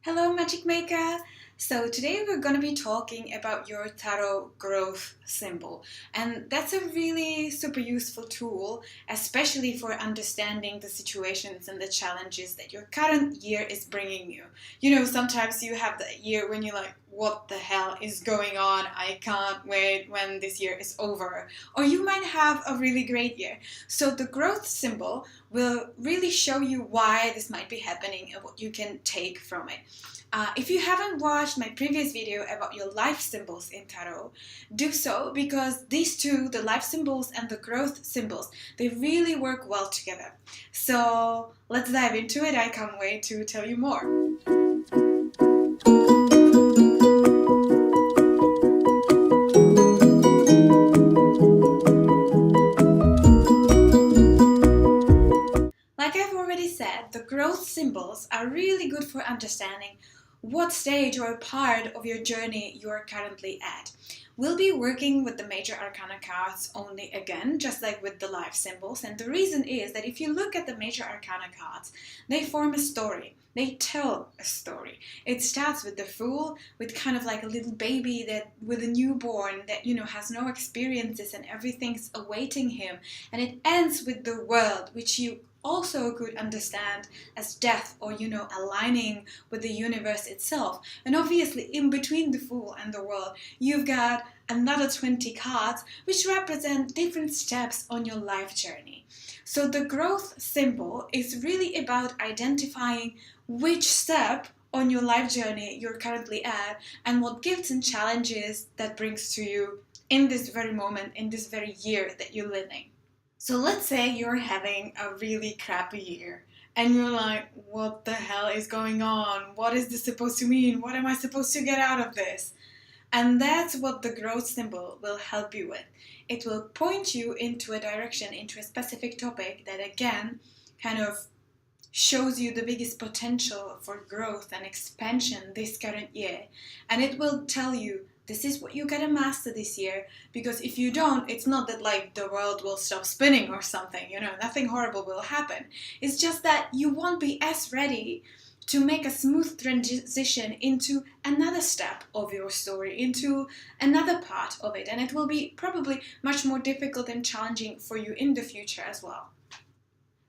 Hello, Magic Maker! So today we're going to be talking about your tarot growth symbol, and that's a really super useful tool, especially for understanding the situations and the challenges that your current year is bringing you. Sometimes you have the year when you're like, what the hell is going on? I can't wait when this year is over. Or you might have a really great year. So the growth symbol will really show you why this might be happening and what you can take from it. If you haven't watched my previous video about your life symbols in tarot, do so because these two, the life symbols and the growth symbols, they really work well together. So let's dive into it. I can't wait to tell you more. Like I've already said, the growth symbols are really good for understanding what stage or part of your journey you're currently at. We'll be working with the major arcana cards only again, just like with the life symbols. And the reason is that if you look at the major arcana cards, they form a story. They tell a story. It starts with the Fool, with kind of like a little baby with a newborn that, has no experiences and everything's awaiting him. And it ends with the World, which you also could understand as death or, aligning with the universe itself. And obviously, in between the Fool and the World, you've got another 20 cards which represent different steps on your life journey. So the growth symbol is really about identifying which step on your life journey you're currently at and what gifts and challenges that brings to you in this very moment, in this very year that you're living. So let's say you're having a really crappy year and you're like, what the hell is going on? What is this supposed to mean? What am I supposed to get out of this? And that's what the growth symbol will help you with. It will point you into a direction, into a specific topic that again kind of shows you the biggest potential for growth and expansion this current year. And it will tell you, this is what you gotta master this year, because if you don't, it's not that like the world will stop spinning or something, nothing horrible will happen. It's just that you won't be as ready to make a smooth transition into another step of your story, into another part of it, and it will be probably much more difficult and challenging for you in the future as well.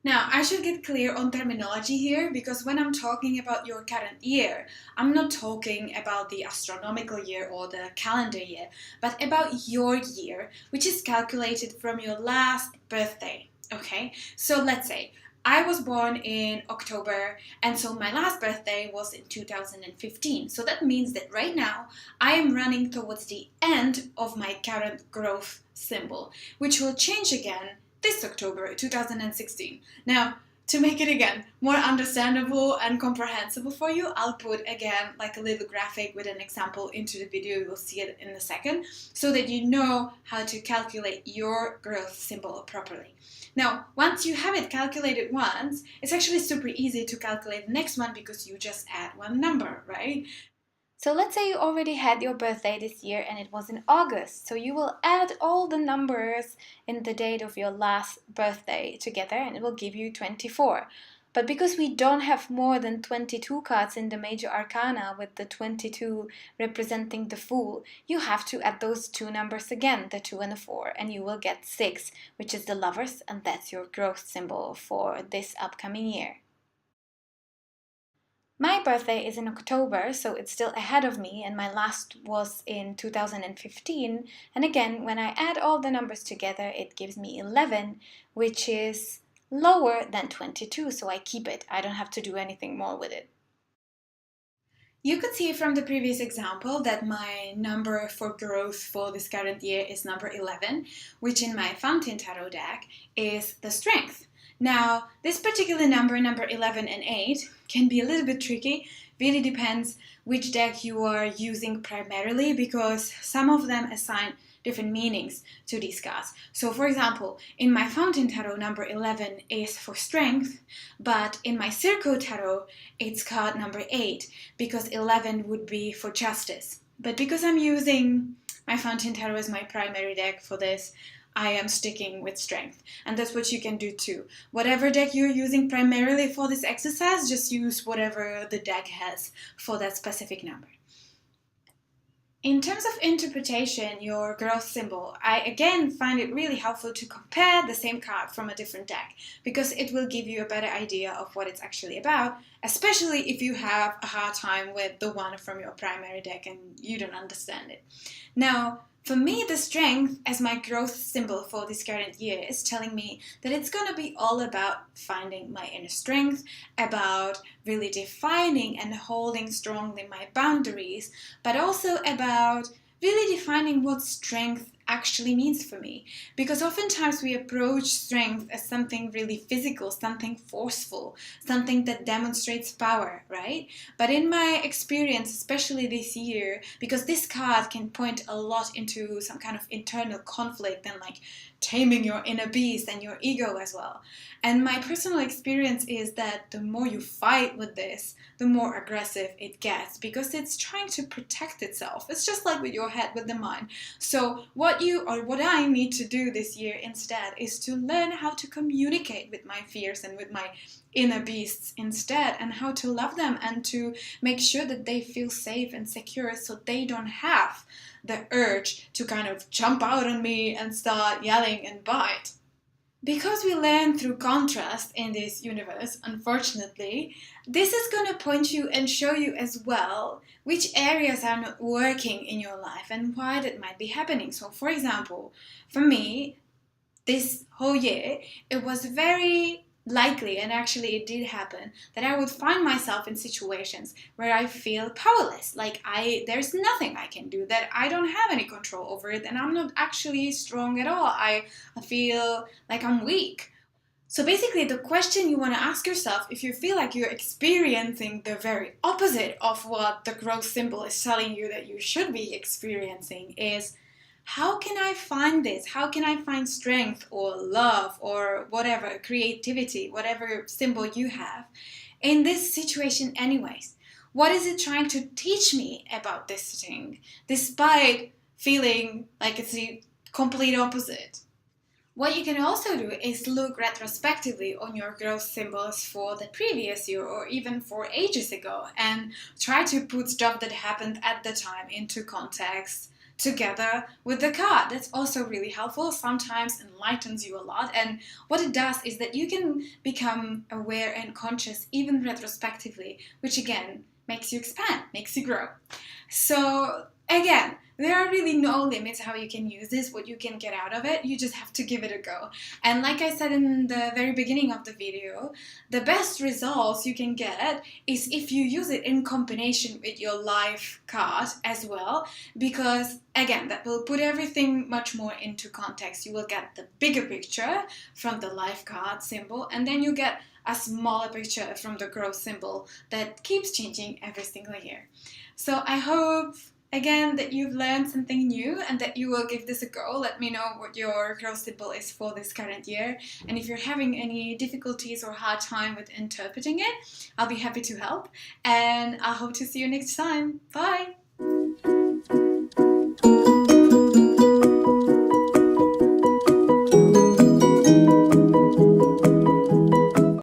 Now, I should get clear on terminology here, because when I'm talking about your current year, I'm not talking about the astronomical year or the calendar year, but about your year, which is calculated from your last birthday, okay? So let's say I was born in October, and so my last birthday was in 2015. So that means that right now I am running towards the end of my current growth symbol, which will change again this October 2016. Now, to make it again more understandable and comprehensible for you, I'll put again like a little graphic with an example into the video. You'll see it in a second, so that you know how to calculate your growth symbol properly. Now, once you have it calculated once, it's actually super easy to calculate the next one because you just add one number, right? So let's say you already had your birthday this year and it was in August. So you will add all the numbers in the date of your last birthday together and it will give you 24. But because we don't have more than 22 cards in the major arcana with the 22 representing the Fool, you have to add those two numbers again, the 2 and the 4, and you will get 6, which is the Lovers, and that's your growth symbol for this upcoming year. My birthday is in October, so it's still ahead of me, and my last was in 2015. And again, when I add all the numbers together, it gives me 11, which is lower than 22, so I keep it. I don't have to do anything more with it. You could see from the previous example that my number for growth for this current year is number 11, which in my Fountain Tarot deck is the Strength. Now, this particular number 11 and 8, can be a little bit tricky. Really depends which deck you are using primarily, because some of them assign different meanings to these cards. So for example, in my Fountain Tarot, number 11 is for strength, but in my Circle Tarot, it's card number 8, because 11 would be for justice. But because I'm using my Fountain Tarot as my primary deck for this, I am sticking with strength. And that's what you can do too. Whatever deck you're using primarily for this exercise, just use whatever the deck has for that specific number. In terms of interpretation, your growth symbol, I again find it really helpful to compare the same card from a different deck, because it will give you a better idea of what it's actually about, especially if you have a hard time with the one from your primary deck and you don't understand it. Now, for me, the strength as my growth symbol for this current year is telling me that it's going to be all about finding my inner strength, about really defining and holding strongly my boundaries, but also about really defining what strength actually means for me. Because oftentimes we approach strength as something really physical, something forceful, something that demonstrates power, right? But in my experience, especially this year, because this card can point a lot into some kind of internal conflict and like taming your inner beast and your ego as well. And my personal experience is that the more you fight with this, the more aggressive it gets, because it's trying to protect itself. It's just like with your head, with the mind. So what I need to do this year instead is to learn how to communicate with my fears and with my inner beasts instead, and how to love them and to make sure that they feel safe and secure, so they don't have the urge to kind of jump out on me and start yelling and bite. Because we learn through contrast in this universe, unfortunately, this is going to point you and show you as well which areas are not working in your life and why that might be happening. So, for example, for me, this whole year, it was very likely, and actually it did happen, that I would find myself in situations where I feel powerless, like there's nothing I can do, that I don't have any control over it, and I'm not actually strong at all. I feel like I'm weak. So basically, the question you want to ask yourself, if you feel like you're experiencing the very opposite of what the growth symbol is telling you that you should be experiencing, is how can I find this? How can I find strength or love or whatever, creativity, whatever symbol you have in this situation anyways? What is it trying to teach me about this thing, despite feeling like it's the complete opposite? What you can also do is look retrospectively on your growth symbols for the previous year or even for ages ago, and try to put stuff that happened at the time into context together with the card. That's also really helpful, sometimes enlightens you a lot, and what it does is that you can become aware and conscious even retrospectively, which again makes you expand, makes you grow. So again, there are really no limits how you can use this, what you can get out of it. You just have to give it a go. And like I said in the very beginning of the video, the best results you can get is if you use it in combination with your life card as well, because again, that will put everything much more into context. You will get the bigger picture from the life card symbol, and then you get a smaller picture from the growth symbol that keeps changing every single year. So I hope again that you've learned something new and that you will give this a go. Let me know what your growth symbol is for this current year. And if you're having any difficulties or hard time with interpreting it, I'll be happy to help. And I hope to see you next time. Bye!